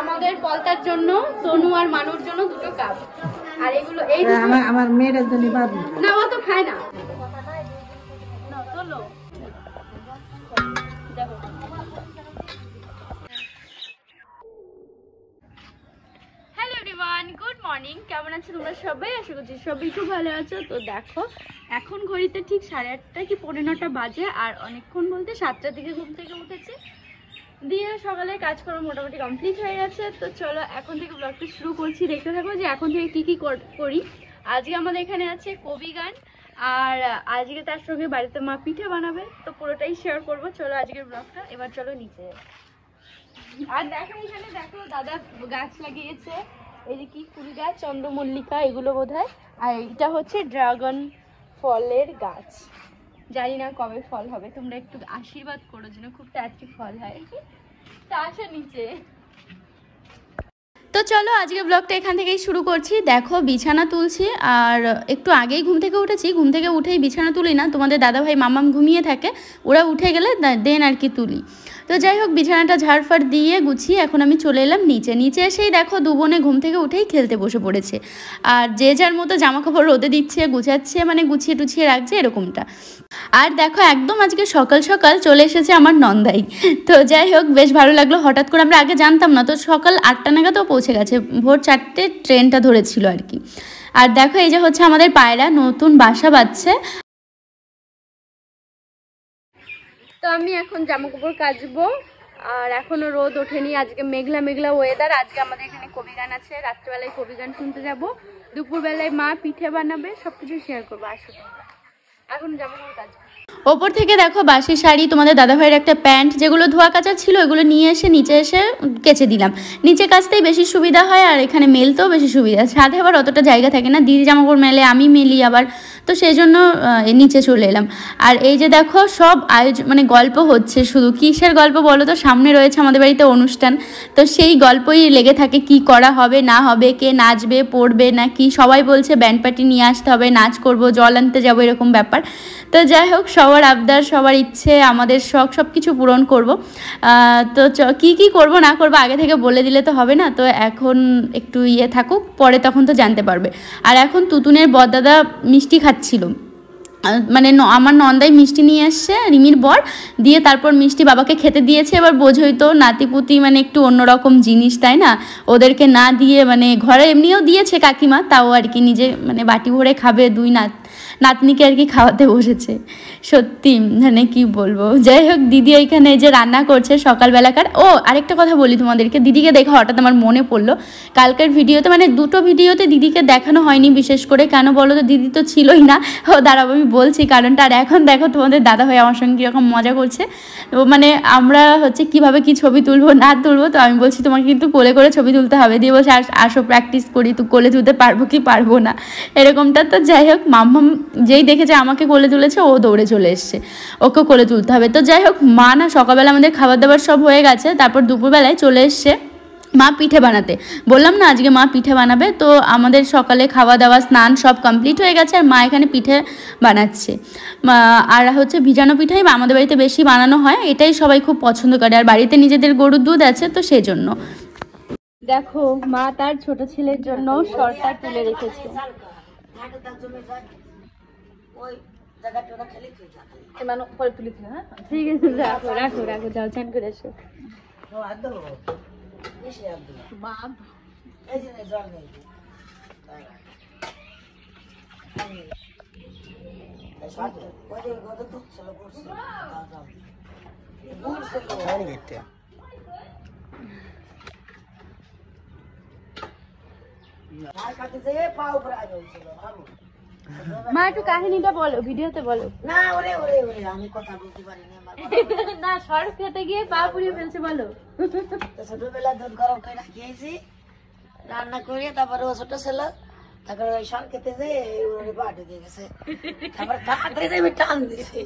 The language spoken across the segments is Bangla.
আমাদের পলতার জন্য, তনু আর মানুর জন্য দুটো কাপ। আর এগুলো এই আমার মেয়ের জন্য বাবু না, ও তো খায় না। চলো দেখো। Hello everyone, good morning. কেমন আছো তোমরা সবাই? আশা করছি সবাই খুব ভালো আছো। তো দেখো এখন ঘড়িতে ঠিক 8:30 কি 9:15 বাজে, আর অনেকক্ষণ বলতে 7টার দিকে ঘুম থেকে উঠেছি, দিয়ে সকালে কাজ করা মোটামুটি কমপ্লিট হয়ে গেছে। তো চলো এখন থেকে ব্লগটা শুরু করছি, দেখতে থাকো যে এখন থেকে কি কি করি। আজকে আমাদের এখানে আছে কবি গান, আর আজকে তার সঙ্গে বাড়িতে মা পিঠে বানাবে, তো পুরোটাই শেয়ার করবো। চলো আজকের ব্লগটা, এবার চলো নিচে। আর দেখো এখানে দেখো দাদা গাছ লাগিয়েছে, এই যে কি ফুল গাছ, চন্দ্রমল্লিকা এগুলো বোধহয়, আর এটা হচ্ছে ড্রাগন ফলের গাছ। জানি না কবে ফল হবে, তোমরা একটু আশীর্বাদ করো যেন খুব তাড়াতাড়ি ফল হয়। তা আসো নিচে। তো চলো আজকে ব্লগটা এখান থেকেই শুরু করছি। দেখো বিছানা তুলছি, আর একটু আগেই ঘুম থেকে উঠেছি। ঘুম থেকে উঠেই বিছানা তুলি না, তোমাদের দাদাভাই মামাম ঘুমিয়ে থাকে, ওরা উঠে গেলে দেন আর কি তুলি। তো যাই হোক বিছানাটা ঝাড়ফাড় দিয়ে গুছিয়ে এখন আমি চলে এলাম নিচে এসেই দেখো দু বোনে ঘুম থেকে উঠেই খেলতে বসে পড়েছে, আর যে যার মতো জামা কাপড় রোদে দিচ্ছে, গুছাচ্ছে, মানে গুছিয়ে টুছিয়ে রাখছে এরকমটা। আর দেখো একদম আজকে সকাল সকাল চলে এসেছে আমার নন্দাই। তো যাই হোক বেশ ভালো লাগলো, হঠাৎ করে আমরা আগে জানতাম না, তো সকাল 8টা নাগাদও পৌঁছে গেছে, ভোর 4টে ট্রেনটা ধরেছিল আর কি। আর দেখো এই যে হচ্ছে আমাদের পায়রা নতুন বাসা বাঁধছে। তো আমি এখন জামা কাপড় কাচবো, আর এখনো রোদ ওঠেনি, আজকে মেঘলা মেঘলা ওয়েদার। আজকে আমাদের এখানে কবি গান আছে, রাত্রেবেলায় কবি গান শুনতে যাবো, দুপুরবেলায় মা পিঠে বানাবে, সবকিছু শেয়ার করবো। আসো তোমরা, এখন জামা কাপড় কাচবো। ওপর থেকে দেখো বাসি শাড়ি, তোমাদের দাদাভাইয়ের একটা প্যান্ট, যেগুলো ধোয়া কাচা ছিল ওগুলো নিয়ে এসে নিচে এসে কেচে দিলাম। নিচে কাচতেই বেশি সুবিধা হয়, আর এখানে মেলতেও বেশি সুবিধা। ছাদে আবার অতটা জায়গা থাকে না, দিদি জামাকাপড় মেলে, আমি মেলি আবার, তো সেই জন্য নিচে চলে এলাম। আর এই যে দেখো সব আয়োজন, মানে গল্প হচ্ছে, শুধু কিসের গল্প বলো তো, সামনে রয়েছে আমাদের বাড়িতে অনুষ্ঠান, তো সেই গল্পই লেগে থাকে, কি করা হবে না হবে, কে নাচবে পড়বে না কি, সবাই বলছে ব্যান্ড পার্টি নিয়ে আসতে হবে, নাচ করব, জল আনতে যাবো, এরকম ব্যাপার। তো যাই হোক সবার আবদার, সবার ইচ্ছে, আমাদের শখ, সব কিছু পূরণ করব। তো কি করব না করব আগে থেকে বলে দিলে তো হবে না, তো এখন একটু থাকুক, পরে তখন তো জানতে পারবে। আর এখন তুতুনের বড়দাদা মিষ্টি খাচ্ছিল, মানে আমার নন্দাই মিষ্টি নিয়ে এসছে, রিমির বর, দিয়ে তারপর মিষ্টি বাবাকে খেতে দিয়েছে। এবার বোঝই তো নাতিপুতি মানে একটু অন্যরকম জিনিস, তাই না? ওদেরকে না দিয়ে, মানে ঘরে এমনিও দিয়েছে কাকিমা, তাও আর কি নিজে মানে বাটি ভরে খাবে, দুই নাতনিকে আর কি খাওয়াতে বসেছে। সত্যি মানে কি বলবো। যাই হোক দিদি এইখানে যে রান্না করছে সকালবেলাকার। ও আরেকটা কথা বলি তোমাদেরকে, দিদিকে দেখে হঠাৎ আমার মনে পড়লো, কালকের ভিডিওতে মানে দুটো ভিডিওতে দিদিকে দেখানো হয়নি বিশেষ করে, কেন বলো তো, দিদি তো ছিলই না। ও দাঁড়াবো আমি বলছি কারণটা। আর এখন দেখো তোমাদের দাদাভাই আমার সঙ্গে কীরকম মজা করছে, তো মানে আমরা হচ্ছে কিভাবে কি ছবি তুলবো না তুলবো, তো আমি বলছি তোমাকে কিন্তু কোলে করে ছবি তুলতে হবে, দিয়ে বলছে আসো প্র্যাকটিস করি, তো কোলে তুলতে পারবো কি পারবো না এরকমটা। তো যাই হোক মাম্মাম যেই দেখেছে আমাকে কোলে তুলেছে, ও দৌড়ে চলে এসছে, ওকে কোলে তুলতে হবে। তো যাই হোক মা না সকালবেলা আমাদের খাবার দাবার সব হয়ে গেছে, তারপর দুপুরবেলায় চলে এসছে মা পিঠে বানাতে। বললাম না আজকে মা পিঠে বানাবে, তো আমাদের সকালে খাওয়া দাওয়া স্নান সব কমপ্লিট হয়ে গেছে, আর মা এখানে পিঠে বানাচ্ছে। আর হচ্ছে ভিজানো পিঠাই আমাদের বাড়িতে বেশি বানানো হয়, এটাই সবাই খুব পছন্দ করে, আর বাড়িতে নিজেদের গরুর দুধ আছে, তো সেই জন্য। দেখো মা তার ছোট ছেলের জন্য শর্টটা তুলে রেখেছে। ঠিক আছে রাখো রাখো রাখো, যাও চান করে এসো। মা একটু কাহিনীটা বলো, ভিডিওতে বলো না। ওরে ওরে ওরে আমি কথা বলতে পারি না, শর্ট খেতে গিয়ে পা পুড়িয়ে ফেলছে বলো। ছোটবেলা দুধ গরম করে রাখিয়েছি, রান্না করে তারপরে ও ছোট ছিল, তারপরে ওই শর্ট খেতে যে পা ঢুকে গেছে, তারপরে টান দিছি,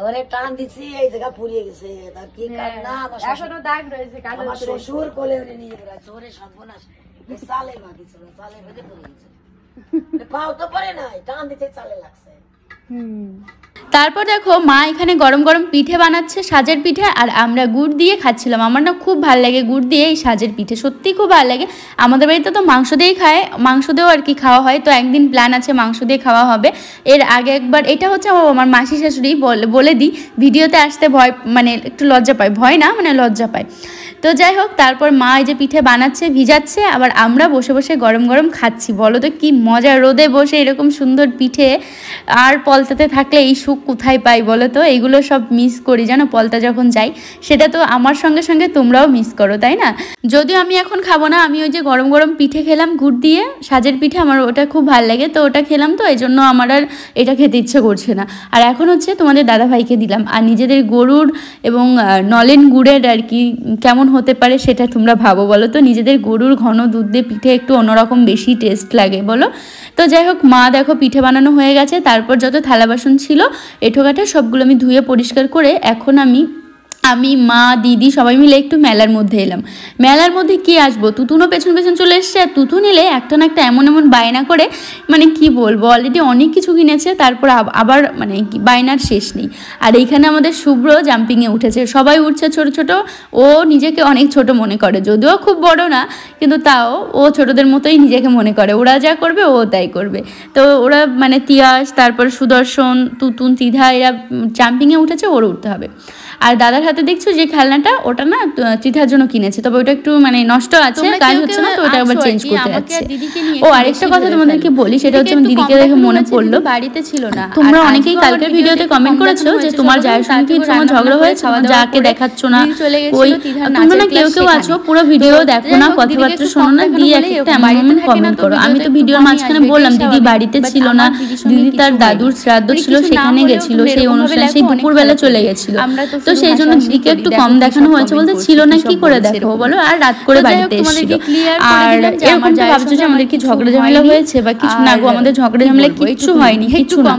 ওরে টান দিছি, এই জায়গা পুড়িয়ে গেছে। তার কি কান্না, এখনো দাগ রয়েছে, আমার শ্বশুর কোলে ওরে নিয়ে বেড়াচ্ছে, ওরে সর্বনাশ, চালে মাখিছিল, চালে বেঁধে পড়ে গেছে, পাও তো পরে নাই, টান দিতে চালে লাগছে। তারপর দেখো মা এখানে গরম গরম পিঠে বানাচ্ছে, সাজের পিঠে, আর আমরা গুড় দিয়ে খাচ্ছিলাম। আমার না খুব ভালো লাগে গুড় দিয়ে এই সাজের পিঠে, সত্যিই খুব ভালো লাগে। আমাদের বাড়িতে তো মাংস দিয়েই খায়, মাংস দিয়েও আর কি খাওয়া হয়, তো একদিন প্ল্যান আছে মাংস দিয়ে খাওয়া হবে। এর আগে একবার, এটা হচ্ছে আমার মাসি শাশুড়ি, বলে দিই ভিডিওতে আসতে ভয়, মানে একটু লজ্জা পায়, ভয় না মানে লজ্জা পায়। তো যাই হোক, তারপর মা এই যে পিঠে বানাচ্ছে, ভিজাচ্ছে, আবার আমরা বসে বসে গরম গরম খাচ্ছি। বলো তো কি মজা, রোদে বসে এরকম সুন্দর পিঠে, আর পলতাতে থাকলে এই সুখ কোথায় পাই বলো তো। এইগুলো সব মিস করি জানো, পলতা যখন যাই, সেটা তো আমার সঙ্গে সঙ্গে তোমরাও মিস করো, তাই না? যদিও আমি এখন খাবো না, আমি ওই যে গরম গরম পিঠে খেলাম গুড় দিয়ে, সাজের পিঠে, আমার ওটা খুব ভালো লাগে, তো ওটা খেলাম, তো এই জন্য আমার আর এটা খেতে ইচ্ছে করছে না। আর এখন হচ্ছে তোমাদের দাদাভাইকে দিলাম। আর নিজেদের গরুর এবং নলেন গুড়ের আর কি কেমন হতে পারে সেটা তোমরা ভাবো বলো তো। নিজেদের গরুর ঘন দুধ দিয়ে পিঠে একটু অন্যরকম বেশি টেস্ট লাগে বলো। তো যাই হোক, মা দেখো পিঠে বানানো হয়ে গেছে, তারপর যত থালা বাসন ছিল এঁঠোকাঠা সবগুলো আমি ধুয়ে পরিষ্কার করে এখন আমি মা দিদি সবাই মিলে একটু মেলার মধ্যে এলাম। মেলার মধ্যে কি আসবো, তুতুনও পেছন পেছন চলে এসছে। আর তুতুন এলে একটা না একটা এমন এমন বায়না করে, মানে কি বলবো, অলরেডি অনেক কিছু কিনেছে, তারপর আবার মানে বায়নার শেষ নেই। আর এইখানে আমাদের শুভ্র জাম্পিংয়ে উঠেছে, সবাই উঠছে ছোট ছোট, ও নিজেকে অনেক ছোট মনে করে, যদিও খুব বড় না, কিন্তু তাও ও ছোটদের মতোই নিজেকে মনে করে, ওরা যা করবে ও তাই করবে। তো ওরা মানে তিয়াস, তারপর সুদর্শন, তুতুন, তিধা, এরা জাম্পিংয়ে উঠেছে, ওর উঠতে হবে। আর দাদার হাতে দেখছো যে খেলনাটা, ওটা না ত্রিধার জন্য কিনেছে, তবে ওটা একটু মানে নষ্ট আছে, কাজ হচ্ছে না, তো ওটা আবার চেঞ্জ করতে যাচ্ছে। ও আরেকটা কথা তোমাদেরকে বলি, সেটা হচ্ছে আমার দিদিকে দেখে মনে পড়লো, বাড়িতে ছিল না। তোমরা অনেকেই কালকের ভিডিওতে কমেন্ট করেছো যে তোমার জায়ের সঙ্গে কি তোমার ঝগড়া হয়েছে, যাকে দেখাচ্ছ না, ওই তোমরা না কেউ কেউ আছো পুরো ভিডিও দেখো না, কথাবার্তা শোনো না, দিয়ে একটা এমন কমেন্ট করো। আমি তো ভিডিওর মাঝখানে বললাম দিদি বাড়িতে ছিল না, দিদি তার দাদুর শ্রাদ্ধ ছিল সেখানে গেছিল, সেই অনুষ্ঠানে সেই দুপুরবেলা চলে গেছিল, তো সেই জন্য দিদিকে একটু কম দেখানো হয়েছে, বলতে ছিল না কি করে দেখো বলো, আর রাত করে বাড়িতে এসেছিল। আর এরকম তো ভাবছো যে আমাদের কি ঝগড়া ঝামেলা হয়েছে বা কিছু, না গো, আমাদের ঝগড়া ঝামেলা কিচ্ছু হয়নি, কিছু না,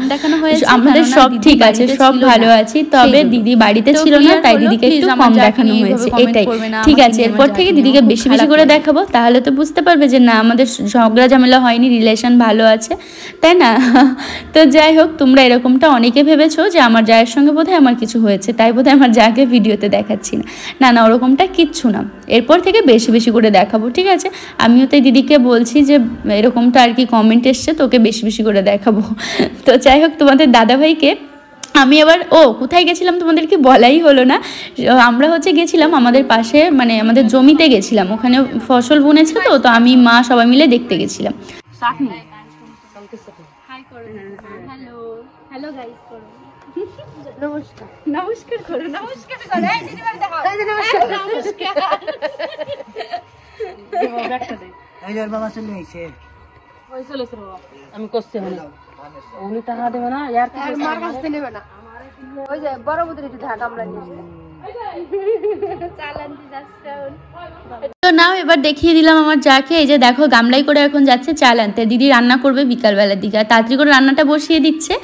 আমাদের সব ঠিক আছে, সব ভালো আছি, তবে দিদি বাড়িতে ছিল না, তাই দিদিকে একটু কম দেখানো হয়েছে, এটাই ঠিক আছে। এরপর থেকে দিদিকে বেশি বেশি করে দেখাবো, তাহলে তো বুঝতে পারবে যে না আমাদের ঝগড়া ঝামেলা হয়নি, রিলেশন ভালো আছে, তাই না? তো যাই হোক, তোমরা এরকমটা অনেকে ভেবেছো যে আমার জায়ের সঙ্গে বোধহয় আমার কিছু হয়েছে, তাই বোধহয় আমার যাকে ভিডিওতে দেখাচ্ছি না, না ওরকমটা কিচ্ছু না। এরপর থেকে বেশি বেশি করে দেখাবো, ঠিক আছে? আমিও তাই দিদিকে বলছি যে এরকমটা আর কি কমেন্ট এসছে, তোকে বেশি বেশি করে দেখাবো। তো যাই হোক, তোমাদের দাদাভাইকে আমি আবার কোথায় গেছিলাম তোমাদেরকে বলাই হলো না। আমরা হচ্ছে গেছিলাম আমাদের পাশে, মানে আমাদের জমিতে গেছিলাম, ওখানে ফসল বুনেছে, তো আমি মা সবাই মিলে দেখতে গেছিলাম। হ্যালো হ্যালো গাইস করো, নমস্কার নমস্কার করো, নমস্কার করো, এই দিদিভাই দেখো, নমস্কার। এই যে বাবা চলে আইছে, ওই চলেছে বাবা, আমি করছি হলো উনি টাকা দেবে না, ইয়ার আর মার কাছে নেবে না, ওই যে বড় বুদ্ধির একটু ঢাকা আমরা নিয়ে তো নাও এবার দেখিয়ে দিলাম আমার যাকে, এই যে দেখো গামলাই করে এখন যাচ্ছে চাল আনতে, দিদি রান্না করবে বিকালবেলার দিকে, আর তাড়াতাড়ি করে রান্নাটা বসিয়ে দিচ্ছে।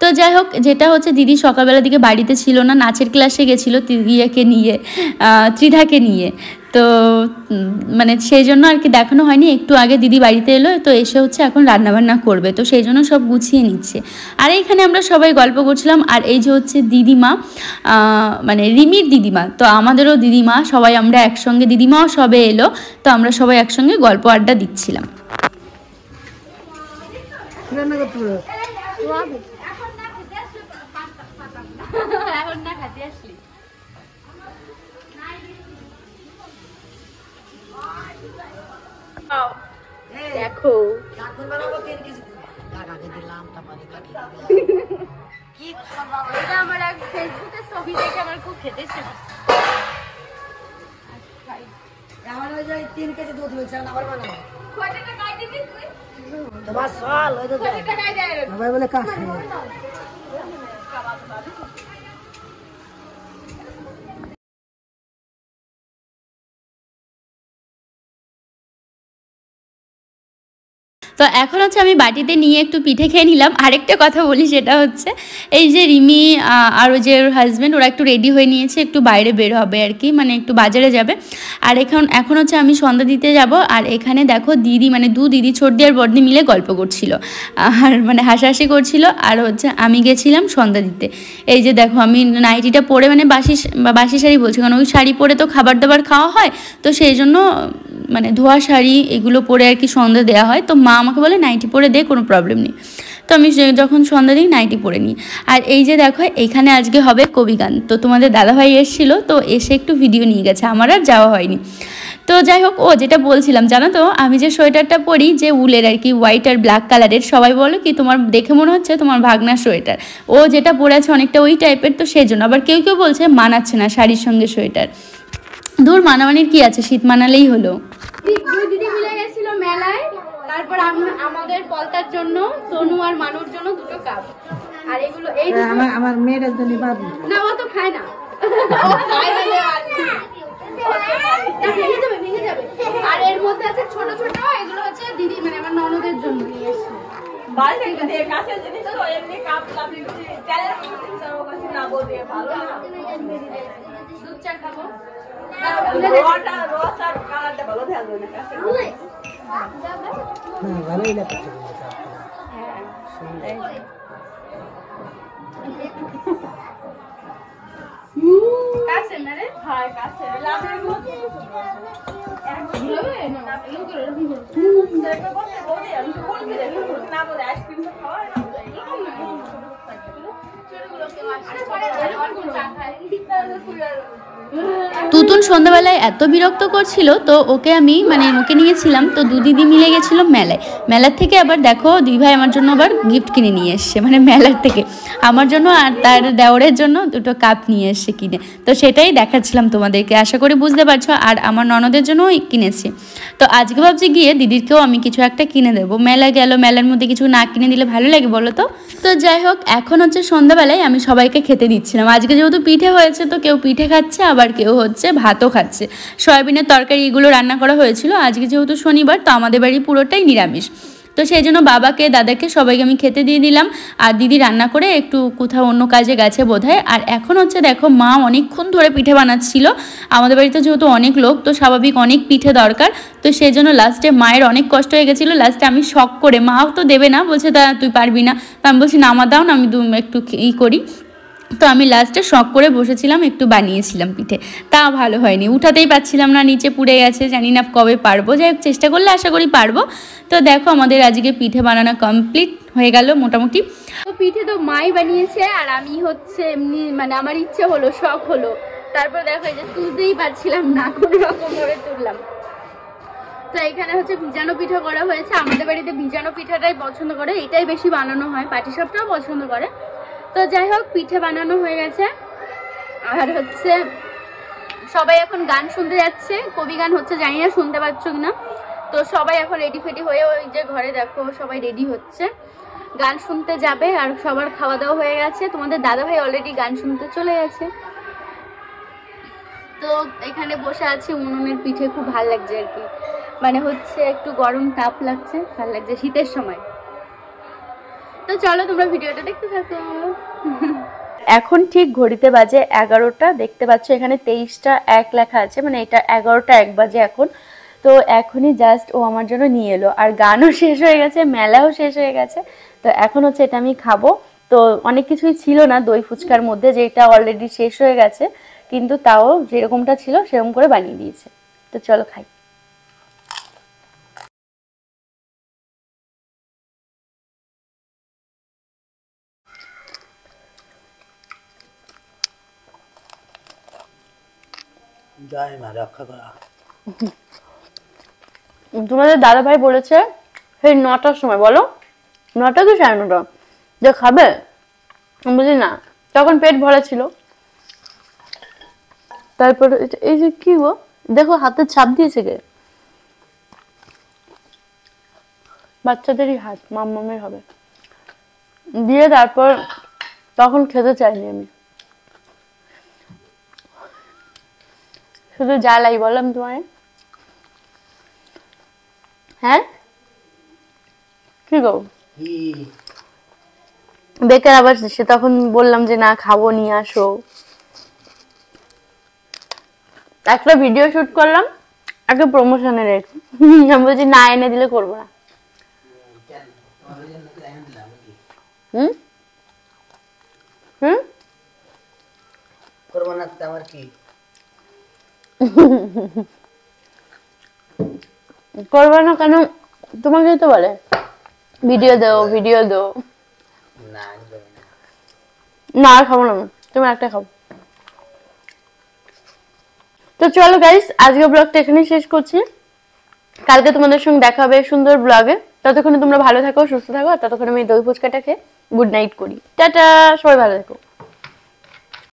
তো যাই হোক, যেটা হচ্ছে দিদি সকালবেলার দিকে বাড়িতে ছিল না, নাচের ক্লাসে গেছিলো ইয়েকে নিয়ে, ত্রিধাকে নিয়ে, তো মানে সেই জন্য আর কি দেখানো হয়নি। একটু আগে দিদি বাড়িতে এলো, তো এসে হচ্ছে এখন রান্নাবান্না করবে, তো সেই জন্য সব গুছিয়ে নিচ্ছে। আর এইখানে আমরা সবাই গল্প করছিলাম। আর এই যে হচ্ছে দিদিমা, মানে রিমির দিদিমা, তো আমাদেরও দিদিমা, সবাই আমরা একসঙ্গে, দিদিমাও সবে এলো, তো আমরা সবাই একসঙ্গে গল্প আড্ডা দিচ্ছিলাম। এখন না খাতে আসলি দেখো, এটা আমার এক ফেসবুকে ছবি দেখে আমার খুব খেতে ইচ্ছে করছে। আমার ওই যে 3 কেজি দুধ হয়েছে, আবার বানাবো। কত টাকা দিবি তুই? তোমার সওয়াল ওই তো কত টাকা দেয়? সবাই বলে কাজ তো তো এখন হচ্ছে আমি বাটিতে নিয়ে একটু পিঠে খেয়ে নিলাম। আরেকটা কথা বলি, সেটা হচ্ছে এই যে রিমি আর ওই যে ওর হাজব্যান্ড ওরা একটু রেডি হয়ে নিয়েছে, একটু বাইরে বের হবে আর কি, মানে একটু বাজারে যাবে। আর এখন হচ্ছে আমি সন্ধ্যা দিতে যাব। আর এখানে দেখো দিদি, মানে দিদি ছোটদি আর বড়দি মিলে গল্প করছিল আর মানে হাসাহাসি করছিল। আর হচ্ছে আমি গেছিলাম সন্ধ্যা দিতে। এই যে দেখো আমি নাইটিটা পরে, মানে বাসি শাড়ি বলছি কারণ ওই শাড়ি পরে তো খাবার দাবার খাওয়া হয়, তো সেই জন্য মানে ধোয়া শাড়ি এগুলো পরে আর কি সন্ধ্যা দেওয়া হয়। তো মা আমাকে বলে নাইটি পরে দে, কোনো প্রবলেম নেই। তো আমি যখন সন্ধ্যা দিই নাইটি পরে নিই। আর এই যে দেখো এখানে আজকে হবে কবি গান, তো তোমাদের দাদাভাই এসেছিলো, তো এসে একটু ভিডিও নিয়ে গেছে, আমার আর যাওয়া হয়নি। তো যাই হোক, ও যেটা বলছিলাম জানো তো, আমি যে সোয়েটারটা পরি যে উলের আর কি, হোয়াইট আর ব্ল্যাক কালারের, সবাই বলো কি তোমার দেখে মনে হচ্ছে তোমার ভাগনার সোয়েটার। ও যেটা পরে আছে অনেকটা ওই টাইপের, তো সেই জন্য। আবার কেউ কেউ বলছে মানাচ্ছে না শাড়ির সঙ্গে সোয়েটার। দূর, মানামানির কি আছে, শীত মানালেই হলো। দিদি মিলে গেছিল মেলায়, তারপর আমাদের পলতার জন্য, তনু আর মানুর জন্য দুটো কাপ। আর এগুলো এই আমার মেয়ের জন্য বাবু না, ও তো খায় না, ভেঙে যাবে। আর এর মধ্যে আছে ছোট ছোট, এগুলো হচ্ছে দিদি মানে আমার ননদের জন্য নিয়ে এসেছে। দুধ চা খাবো। ভালোই লাগছে। কাছে না রে, হয় কাছে লাভের মধ্যে তুতুন সন্ধ্যাবেলায় এত বিরক্ত করছিল, তো ওকে আমি মানে ওকে নিয়েছিলাম, তো দিদি মিলে গেছিল মেলায়। মেলার থেকে আবার দেখো দুই ভাই আমার জন্য আবার গিফট কিনে নিয়ে এসছে, মানে মেলার থেকে আমার জন্য আর তার দেওরের জন্য দুটো কাপ নিয়ে এসছে কিনে। তো সেটাই দেখাচ্ছিলাম তোমাদেরকে, আশা করি বুঝতে পারছো। আর আমার ননদের জন্যও কিনেছি। তো আজকে ভাবছি গিয়ে দিদিরকেও আমি কিছু একটা কিনে দেবো। মেলা গেল, মেলার মধ্যে কিছু না কিনে দিলে ভালো লাগে বলো তো। তো যাই হোক, এখন হচ্ছে সন্ধ্যাবেলায় আমি সবাইকে খেতে দিচ্ছিলাম। আজকে যেহেতু পিঠে হয়েছে, তো কেউ পিঠে খাচ্ছে, আবার কেউ হচ্ছে ভাতও খাচ্ছে। সয়াবিনের তরকারি এগুলো রান্না করা হয়েছিল। আজকে যেহেতু শনিবার, তো আমাদের বাড়ি পুরোটাই নিরামিষ। তো সেই জন্য বাবাকে, দাদাকে, সবাইকে আমি খেতে দিয়ে দিলাম। আর দিদি রান্না করে একটু কোথাও অন্য কাজে গেছে বোধহয়। আর এখন হচ্ছে দেখো মা অনেকক্ষণ ধরে পিঠে বানাচ্ছিল। আমাদের বাড়িতে যেহেতু অনেক লোক, তো স্বাভাবিক অনেক পিঠে দরকার। তো সেই জন্য লাস্টে মায়ের অনেক কষ্ট হয়ে গেছিলো। লাস্টে আমি শখ করে, মাও তো দেবে না, বলছে তা তুই পারবি না, আমি বলছি নামা দাও না, আমি একটু করি। তো আমি লাস্টে শখ করে বসেছিলাম, একটু বানিয়েছিলাম পিঠে। তা ভালো হয়নি, উঠাতেই পারছিলাম না, নিচে পুড়ে গেছে, জানি না কবে পারবো। যাই হোক, চেষ্টা করলে আশা করি পারবো। তো দেখো আমাদের আজকে পিঠে বানানো কমপ্লিট হয়ে গেল মোটামুটি। তো পিঠে তো মাই বানিয়েছে, আর আমি হচ্ছে এমনি মানে আমার ইচ্ছে হলো, শখ হলো। তারপর দেখো এই যে তুলতেই পারছিলাম না, কোনো রকম ভাবে তুললাম। তো এখানে হচ্ছে ভিজানো পিঠা করা হয়েছে। আমাদের বাড়িতে ভিজানো পিঠাটাই পছন্দ করে, এটাই বেশি বানানো হয়, পাটিসাপটাও পছন্দ করে। তো যাই হোক, পিঠে বানানো হয়ে গেছে। আর হচ্ছে সবাই এখন গান শুনতে যাচ্ছে, কবি গান হচ্ছে, জানি না শুনতে পাচ্ছ কিনা। তো সবাই এখন রেডি ফেডি হয়ে ওই যে ঘরে দেখো সবাই রেডি হচ্ছে, গান শুনতে যাবে। আর সবার খাওয়া দাওয়া হয়ে গেছে। তোমাদের দাদাভাই অলরেডি গান শুনতে চলে গেছে। তো এখানে বসে আছি, উনুনের পিঠে খুব ভালো লাগছে আর কি, মানে হচ্ছে একটু গরম তাপ লাগছে, ভালো লাগছে শীতের সময়। তো চলো তোমরা ভিডিওটা দেখতে থাকো। এখন ঠিক ঘড়িতে বাজে 11টা, দেখতে পাচ্ছ এখানে 23টা 1 লেখা আছে, মানে এটা 11টা 1 বাজে এখন। তো এখনই জাস্ট ও আমার জন্য নিয়ে এলো, আর গানও শেষ হয়ে গেছে, মেলাও শেষ হয়ে গেছে। তো এখন হচ্ছে এটা আমি খাবো। তো অনেক কিছুই ছিল না দই ফুচকার মধ্যে, যেটা অলরেডি শেষ হয়ে গেছে, কিন্তু তাও যেরকমটা ছিল সেরকম করে বানিয়ে দিয়েছে। তো চলো খাই। জয় মা রক্ষা করা। তোমাদের দাদা ভাই বলেছে সেই 9টার সময়, বলো 9টা কি 9:30 যে খাবে, বুঝলি না, তখন পেট ভরা ছিল। তারপর এই যে কি গো, দেখো হাতে ছাপ দিয়েছে কে, বাচ্চাদেরই হাত, মাম্মামের হবে দিয়ে। তারপর তখন খেতে চাইনি আমি, শুধু জ্বালাই বললাম তোমায়। হ্যাঁ কি গো কি বেকার আবার সে তখন বললাম যে না খাবো, নিয়ে আসো। একটা ভিডিও শুট করলাম, একটা প্রমোশনের রেখে আমি বলছি না এনে দিলে করবো না। হুম হুম করবো না তো আমার কি? করবো না কেন? তোমাকেই তো বলে ভিডিও দাও, ভিডিও দাও। না আমি দেবো না। না আর খাবো না আমি, তুমি একটা খাও। তো চলো গাইস, আজকে ব্লগটা এখানেই শেষ করছি। কালকে তোমাদের সঙ্গে দেখা হবে সুন্দর ব্লগে। ততক্ষণে তোমরা ভালো থাকো, সুস্থ থাকো, আর ততক্ষণে আমি দই ফুচকাটা খেয়ে গুড নাইট করি। টাটা, সবাই ভালো থাকো।